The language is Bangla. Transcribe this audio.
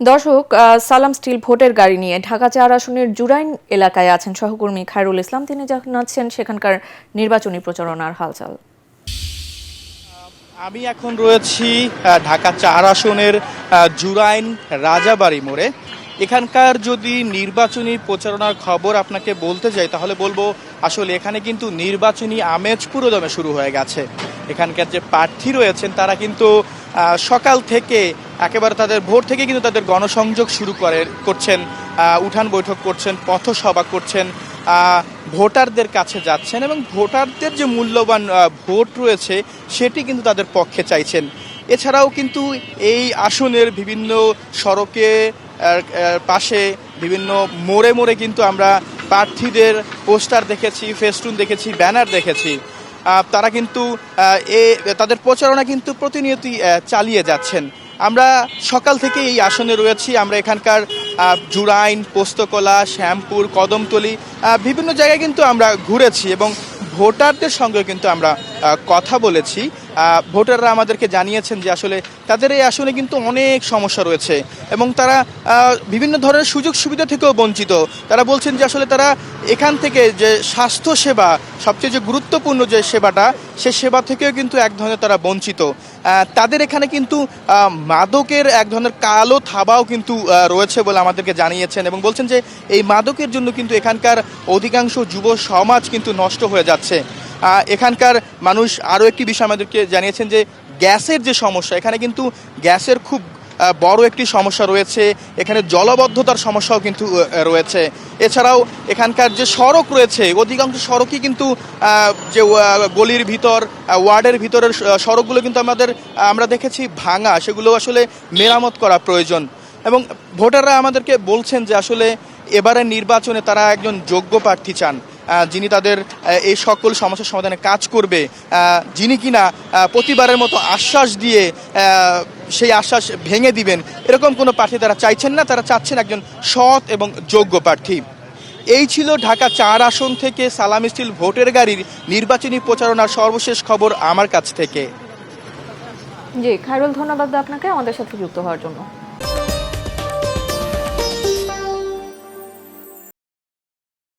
দর্শক, সালাম স্টিল ভোটের গাড়ি নিয়ে ঢাকা-৪ আসনের জুরাইন এলাকায় আছেন সহকর্মী খায়রুল ইসলাম। তিনি জানাচ্ছেন সেখানকার নির্বাচনী প্রচারণার হালচাল। আমি এখন রয়েছি ঢাকা-৪ আসনের জুরাইন রাজাবাড়ি মোড়ে। এখানকার যদি নির্বাচনী প্রচারণার খবর আপনাকে বলতে যাই তাহলে বলবো আসলে এখানে কিন্তু নির্বাচনী আমেজ পুরোদমে শুরু হয়ে গেছে। এখানকার যে প্রার্থী রয়েছেন তারা কিন্তু সকাল থেকে একেবারে তাদের ভোর থেকে কিন্তু তাদের গণসংযোগ শুরু করছেন, উঠান বৈঠক করছেন, পথসভা করছেন, ভোটারদের কাছে যাচ্ছেন এবং ভোটারদের যে মূল্যবান ভোট রয়েছে সেটি কিন্তু তাদের পক্ষে চাইছেন। এছাড়াও কিন্তু এই আসনের বিভিন্ন সড়কে পাশে বিভিন্ন মোড়ে মোড়ে কিন্তু আমরা প্রার্থীদের পোস্টার দেখেছি, ফেস্টুন দেখেছি, ব্যানার দেখেছি। তারা কিন্তু তাদের প্রচারণা কিন্তু প্রতিনিয়তই চালিয়ে যাচ্ছেন। আমরা সকাল থেকে এই আসনে রয়েছি। আমরা এখানকার জুরাইন, পোস্তকলা, শ্যামপুর, কদমতলী বিভিন্ন জায়গায় কিন্তু আমরা ঘুরেছি এবং ভোটারদের সঙ্গে কিন্তু আমরা কথা বলেছি। ভোটাররা আমাদেরকে জানিয়েছেন যে আসলে তাদের এই আসনে কিন্তু অনেক সমস্যা রয়েছে এবং তারা বিভিন্ন ধরনের সুযোগ সুবিধা থেকেও বঞ্চিত। তারা বলছেন যে আসলে তারা এখান থেকে যে স্বাস্থ্য সেবা, সবচেয়ে যে গুরুত্বপূর্ণ যে সেবাটা, সে সেবা থেকেও কিন্তু এক ধরনের তারা বঞ্চিত। তাদের এখানে কিন্তু মাদকের এক ধরনের কালো থাবাও কিন্তু রয়েছে বলে আমাদেরকে জানিয়েছেন এবং বলছেন যে এই মাদকের জন্য কিন্তু এখানকার অধিকাংশ যুব সমাজ কিন্তু নষ্ট হয়ে যাচ্ছে। এখানকার মানুষ আরও একটি বিষয় আমাদেরকে জানিয়েছেন যে গ্যাসের যে সমস্যা, এখানে কিন্তু গ্যাসের খুব বড় একটি সমস্যা রয়েছে। এখানে জলবদ্ধতার সমস্যাও কিন্তু রয়েছে। এছাড়াও এখানকার যে সড়ক রয়েছে, অধিকাংশ সড়কই কিন্তু যে গলির ভিতর, ওয়ার্ডের ভিতরের সড়কগুলো কিন্তু আমরা দেখেছি ভাঙা, সেগুলো আসলে মেরামত করা প্রয়োজন। এবং ভোটাররা আমাদেরকে বলছেন যে আসলে এবারের নির্বাচনে তারা একজন যোগ্য প্রার্থী চান, যিনি তাদের এই সকল সমস্যার সমাধানে কাজ করবে, যিনি কিনা প্রতিবারের মতো আশ্বাস দিয়ে সেই আশ্বাস ভেঙে দিবেন, এরকম কোনো প্রার্থী তারা চাইছেন না। তারা চাচ্ছেন একজন সৎ এবং যোগ্য প্রার্থী। এই ছিল ঢাকা-৪ আসন থেকে সালাম স্টিল ভোটের গাড়ির নির্বাচনী প্রচারণার সর্বশেষ খবর আমার কাছ থেকে। জি খায়রুল, ধন্যবাদ আপনাকে আমাদের সাথে যুক্ত হওয়ার জন্য।